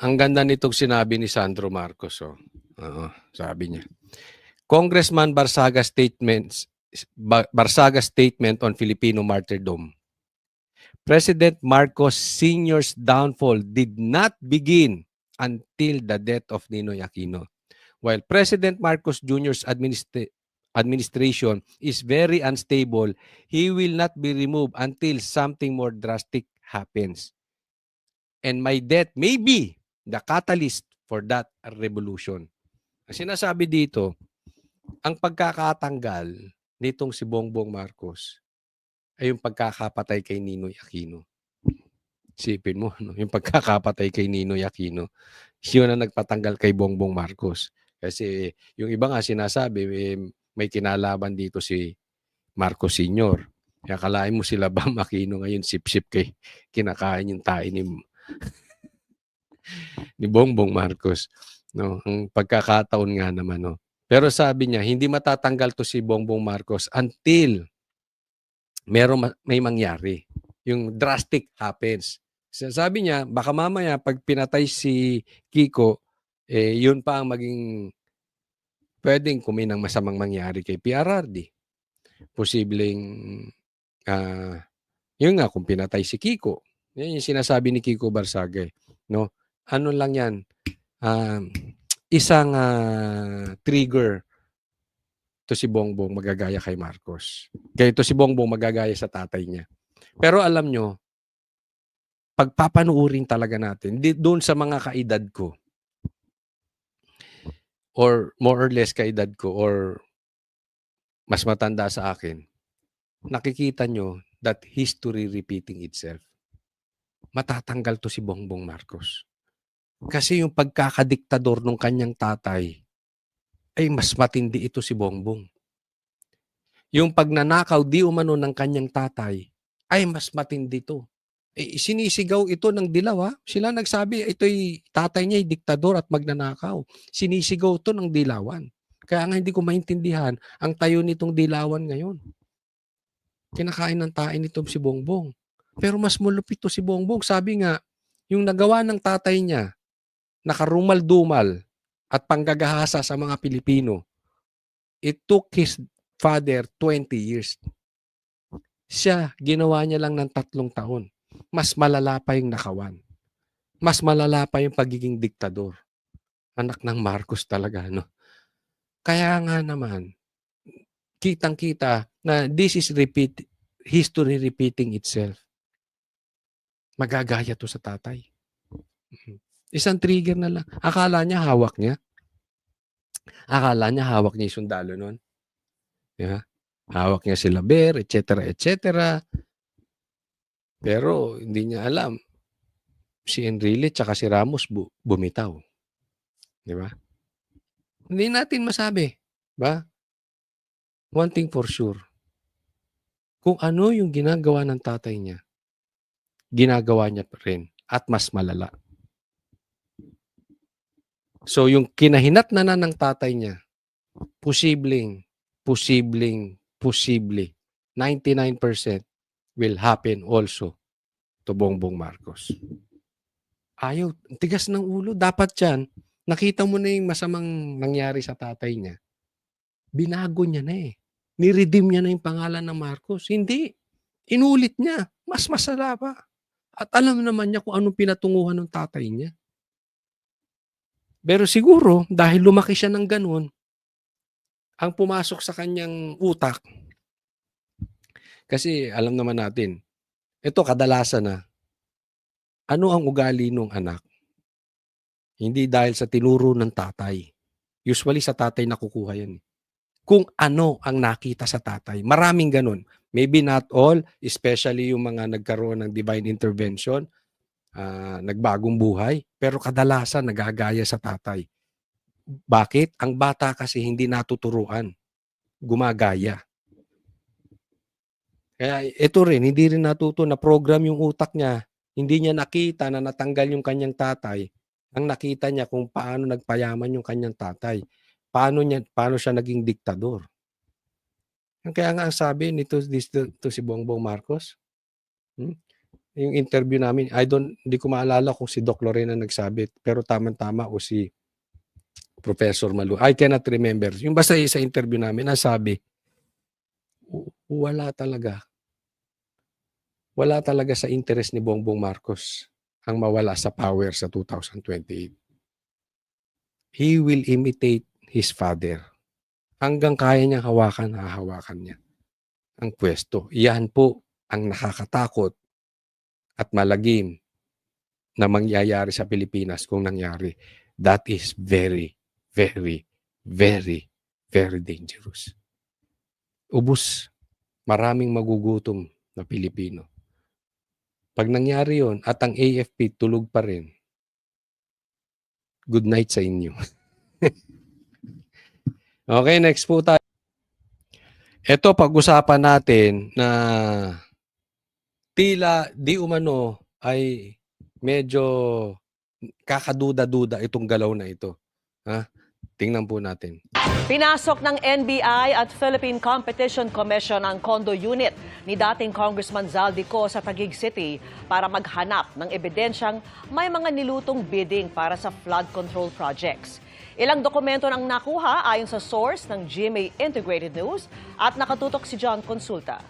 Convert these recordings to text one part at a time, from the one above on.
Ang ganda nitong sinabi ni Sandro Marcos. Oh. Sabi niya. Congressman Barsaga statement on Filipino martyrdom. President Marcos Sr.'s downfall did not begin until the death of Ninoy Aquino. While President Marcos Jr.'s administration is very unstable, he will not be removed until something more drastic happens. And my death may be the catalyst for that revolution. Ang sinasabi dito, ang pagkakatanggal nitong si Bongbong Marcos ay yung pagkakapatay kay Ninoy Aquino. Isipin mo, no? Yung pagkakapatay kay Ninoy Aquino, yun ang nagpatanggal kay Bongbong Marcos. Kasi yung iba nga sinasabi, may kinalaban dito si Marcos Sr. Kaya kalain mo sila Bam Aquino ngayon, sip-sip kay kinakain yung tae ni Bongbong Marcos. No? Ang pagkakataon nga naman. No? Pero sabi niya, hindi matatanggal to si Bongbong Marcos until may mangyari. Yung drastic happens. Sabi niya, baka mamaya pag pinatay si Kiko, yun pa ang maging pwedeng kuminang masamang mangyari kay PRRD. Posibleng, yun nga, kung pinatay si Kiko. Yan yung sinasabi ni Kiko Barsaga. No? Ano lang yan? Isang trigger to si Bongbong magagaya kay Marcos. Kaya ito si Bongbong magagaya sa tatay niya. Pero alam nyo, pagpapanuurin talaga natin, doon sa mga kaedad ko, or more or less kaedad ko, or mas matanda sa akin, nakikita nyo that history repeating itself. Matatanggal to si Bongbong Marcos. Kasi yung pagkakadiktador ng kanyang tatay, ay mas matindi ito si Bongbong. Yung pagnanakaw di umano ng kanyang tatay, ay mas matindi to. Sinisigaw ito ng dilaw, ha? Sila nagsabi, ito'y tatay niya, diktador at magnanakaw. Sinisigaw to ng dilawan. Kaya nga hindi ko maintindihan ang tayo nitong dilawan ngayon. Kinakain ng tae nitong si Bongbong. Pero mas malupit to si Bongbong. Sabi nga, yung nagawa ng tatay niya, nakarumal-dumal at panggagahasa sa mga Pilipino, it took his father 20 years. Siya, ginawa niya lang ng 3 taon. Mas malala pa yung nakawan. Mas malala pa yung pagiging diktador. Anak ng Marcos talaga, no? Kaya nga naman, kitang-kita na this is history repeating itself. Magagaya to sa tatay. Isang trigger na lang. Akala niya hawak niya. Akala niya hawak niya yung sundalo nun. Yeah. Hawak niya sila Bear, etc. etc. Pero hindi niya alam. Si Enrile tsaka si Ramos bumitaw. Di ba? Hindi natin masabi. Ba? One thing for sure. Kung ano yung ginagawa ng tatay niya, ginagawa niya pa rin at mas malala. So yung kinahinatnanan ng tatay niya, posible, 99% will happen also to Bongbong Marcos. Ayaw, tigas ng ulo. Dapat yan, nakita mo na yung masamang nangyari sa tatay niya. Binago niya na eh. Niredeem niya na yung pangalan ng Marcos. Hindi. Inulit niya. Mas masala pa. At alam naman niya kung anong pinatunguhan ng tatay niya. Pero siguro, dahil lumaki siya ng ganun, ang pumasok sa kanyang utak, kasi alam naman natin, ito kadalasan na, ano ang ugali ng anak? Hindi dahil sa tinuro ng tatay. Usually sa tatay nakukuha yan. Kung ano ang nakita sa tatay. Maraming ganun. Maybe not all, especially yung mga nagkaroon ng divine intervention, nagbagong buhay, pero kadalasan nagagaya sa tatay. Bakit? Ang bata kasi hindi natuturuan. Gumagaya. Kaya ito rin, hindi rin natuto na program yung utak niya. Hindi niya nakita na natanggal yung kanyang tatay. Ang nakita niya kung paano nagpayaman yung kanyang tatay. Paano siya naging diktador. Kaya nga ang sabi nito si Bongbong Marcos, Yung interview namin, hindi ko maalala kung si Doc Lorena nagsabi, pero tamang-tama o si Professor Malu. I cannot remember. Yung basta sa interview namin, nasabi, wala talaga. Wala talaga sa interest ni Bongbong Marcos ang mawala sa power sa 2028. He will imitate his father. Hanggang kaya niyang hawakan, hahawakan niya ang pwesto. Yan po ang nakakatakot at malagim na mangyayari sa Pilipinas kung nangyari. That is very, very, very, very dangerous. Ubus. Maraming magugutom na Pilipino. Pag nangyari yon at ang AFP tulog pa rin, good night sa inyo. Okay, next po tayo. Ito, pag-usapan natin na tila di umano ay medyo kakaduda-duda itong galaw na ito. Ha? Tingnan po natin. Pinasok ng NBI at Philippine Competition Commission ang condo unit ni dating Congressman Zaldico sa Taguig City para maghanap ng ebidensyang may mga nilutong bidding para sa flood control projects. Ilang dokumento nang nakuha ayon sa source ng GMA Integrated News at nakatutok si John Consulta.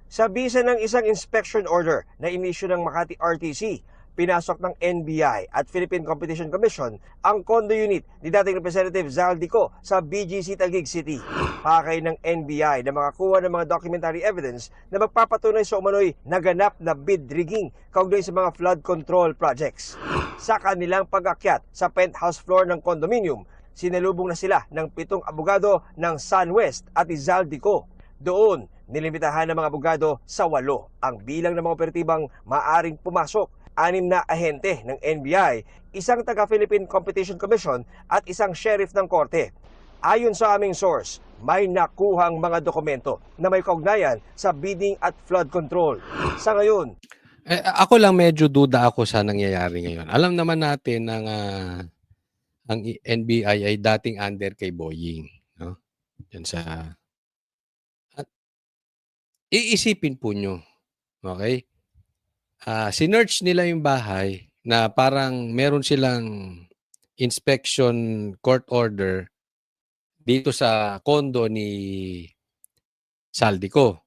Sa bisa ng isang inspection order na inisyu ng Makati RTC, pinasok ng NBI at Philippine Competition Commission ang condo unit ni dating Representative Zaldico sa BGC Taguig City. Pakay ng NBI na makakuha ng mga documentary evidence na magpapatunay sa umano'y naganap na bid rigging kaugnay sa mga flood control projects. Sa kanilang pag-akyat sa penthouse floor ng condominium, sinalubong na sila ng 7 abogado ng SunWest at Zaldico. Doon, nilimitahan ng mga abogado sa 8 ang bilang ng mga operatibang maaring pumasok. 6 na ahente ng NBI, isang taga-Philippine Competition Commission at isang sheriff ng korte. Ayon sa aming source, may nakuhang mga dokumento na may kaugnayan sa bidding at flood control. Sa ngayon, ako lang medyo duda ako sa nangyayari ngayon. Alam naman natin ng ang NBI ay dating under kay Boying, no? Yan sa at iisipin po nyo, okay? Sinearch nila yung bahay na parang meron silang inspection court order dito sa condo ni Zaldico.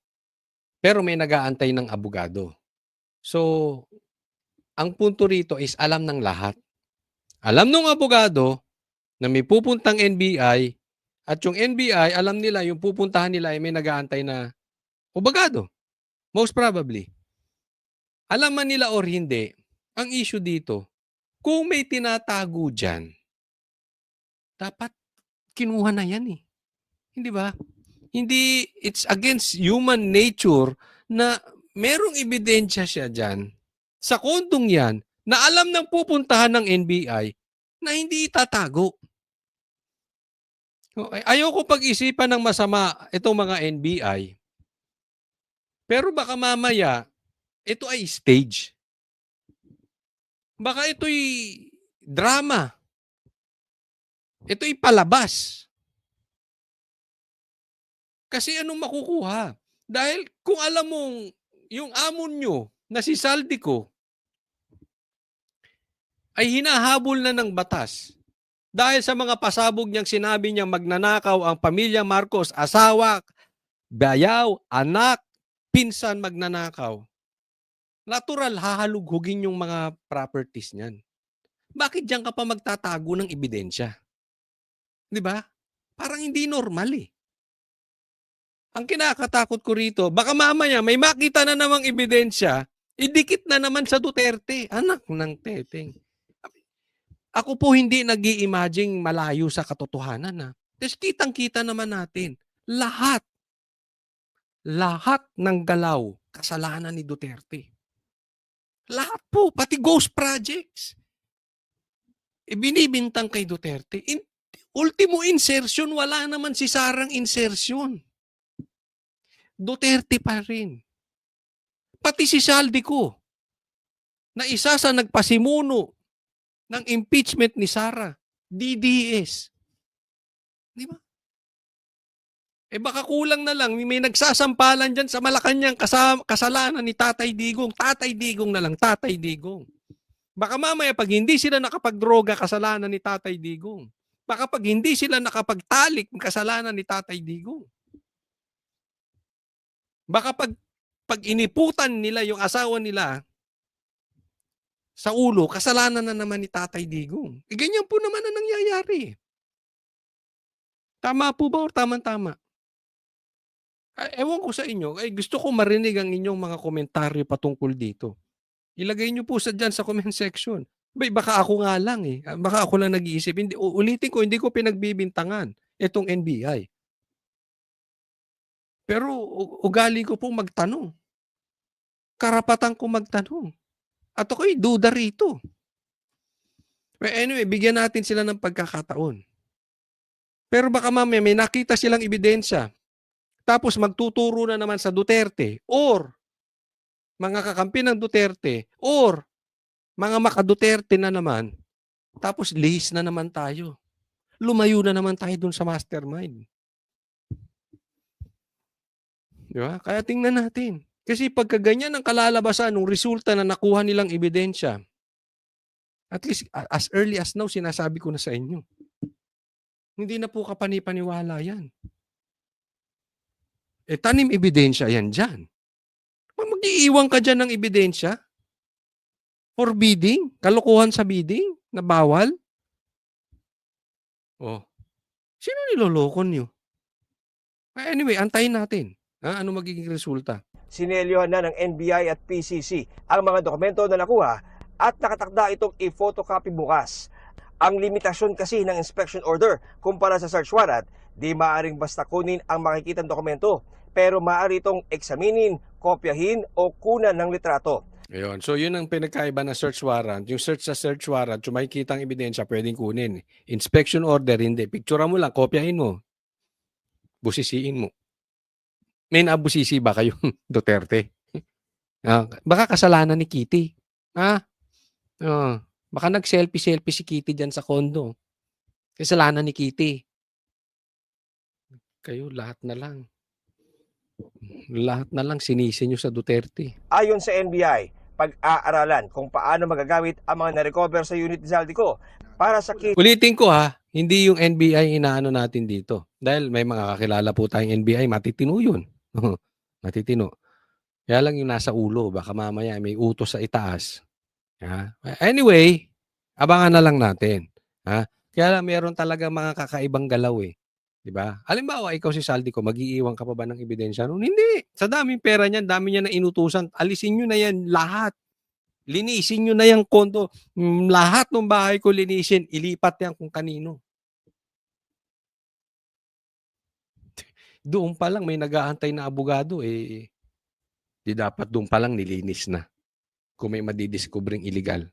Pero may nag-aantay ng abogado. So, ang punto rito is alam ng lahat. Alam ng abogado na may pupuntang NBI at yung NBI, alam nila yung pupuntahan nila ay may nag-aantay na abogado. Most probably. Alam man nila or hindi, ang issue dito, kung may tinatago dyan, dapat kinuha na yan eh. Hindi ba? Hindi, it's against human nature na merong ebidensya siya dyan sa kondong yan na alam ng pupuntahan ng NBI na hindi itatago. Ayoko pag-isipan ng masama itong mga NBI. Pero baka mamaya, ito ay stage. Baka ito'y drama. Ito'y palabas. Kasi anong makukuha? Dahil kung alam mong yung amon nyo na si Zaldico ay hinahabol na ng batas dahil sa mga pasabog niyang sinabi niyang magnanakaw ang pamilya Marcos, asawa, bayaw, anak, pinsan magnanakaw. Natural, hahalughugin yung mga properties niyan. Bakit diyan ka pa magtatago ng ebidensya? Di ba? Parang hindi normal eh. Ang kinakatakot ko rito, baka mamaya may makita na namang ebidensya, idikit na naman sa Duterte. Anak ng teteng. Ako po hindi nag-i-imagine malayo sa katotohanan na. Tapos kitang-kita naman natin, lahat ng galaw, kasalanan ni Duterte. Lahat po, pati ghost projects. Ibinibintang kay Duterte. Ultimo insertion, wala naman si Sarang insertion. Duterte pa rin. Pati si Zaldico, na isa sa nagpasimuno ng impeachment ni Sara, DDS. Di ba? Baka kulang na lang, may nagsasampalan dyan sa Malacanang kasalanan ni Tatay Digong. Tatay Digong na lang, Tatay Digong. Baka mamaya pag hindi sila nakapagdroga, kasalanan ni Tatay Digong. Baka pag hindi sila nakapagtalik, kasalanan ni Tatay Digong. Baka pag iniputan nila yung asawa nila sa ulo, kasalanan na naman ni Tatay Digong. Ganyan po naman ang nangyayari. Tama po ba o tama-tama? Ewan ko sa inyo, gusto ko marinig ang inyong mga komentaryo patungkol dito. Ilagay niyo po dyan sa comment section. Baka ako nga lang eh. Baka ako lang nag-iisip. Ulitin ko, hindi ko pinagbibintangan itong NBI. Pero ugali ko pong magtanong. Karapatan ko magtanong. At ako'y duda rito. Well, anyway, bigyan natin sila ng pagkakataon. Pero baka mamaya may nakita silang ebidensya. Tapos magtuturo na naman sa Duterte or mga kakampi ng Duterte or mga maka-Duterte na naman. Tapos lihis na naman tayo. Lumayo na naman tayo dun sa mastermind. Di ba? Kaya tingnan natin. Kasi pagkaganyan ang kalalabasan ng resulta na nakuha nilang ebidensya, at least as early as now, sinasabi ko na sa inyo. Hindi na po kapanipaniwala yan. Tanim ebidensya yan dyan. Mag-iiwan ka dyan ng ebidensya? For bidding? Kalokohan sa bidding? Na bawal? Oh. Sino niloloko nyo? Anyway, antayin natin. Ano magiging resulta? Sinelyohan na ng NBI at PCC ang mga dokumento na nakuha at nakatakda itong i-photocopy bukas. Ang limitasyon kasi ng inspection order kumpara sa search warrant, di maaaring basta kunin ang makikitang dokumento, pero maaari itong eksaminin, kopyahin o kunan ng litrato. Ayun. So yun ang pinagkaiba ng search warrant. Yung search sa search warrant, yung makikita ang ebidensya, pwedeng kunin. Inspection order, hindi. Picture mo lang, kopyahin mo. Busisiin mo. May naabusisi ba kayong Duterte? Baka kasalanan ni Kitty. Baka nag-selfie-selfie si Kitty dyan sa kondo. Kasalanan ni Kitty. Kayo, lahat na lang. Lahat na lang sinisi nyo sa Duterte. Ayon sa NBI, pag-aaralan kung paano magagamit ang mga na-recover sa unit ni Zaldico para sa Ulitin ko hindi yung NBI inaano natin dito. Dahil may mga kakilala po tayong NBI, matitino yun. Matitino. Kaya lang yung nasa ulo, baka mamaya may utos sa itaas. Anyway, abangan na lang natin. Kaya lang meron talaga mga kakaibang galaw eh. Diba? Halimbawa, ikaw si Zaldico, mag-iiwan ka pa ba ng ebidensya noon? Hindi. Sa daming pera niyan, dami niya na inutusan. Alisin nyo na yan lahat. Linisin nyo na yung kondo. Lahat ng bahay ko linisin. Ilipat yan kung kanino. Doon pa lang may nag-aantay na abogado di dapat doon pa lang nilinis na kung may madidiscovering illegal.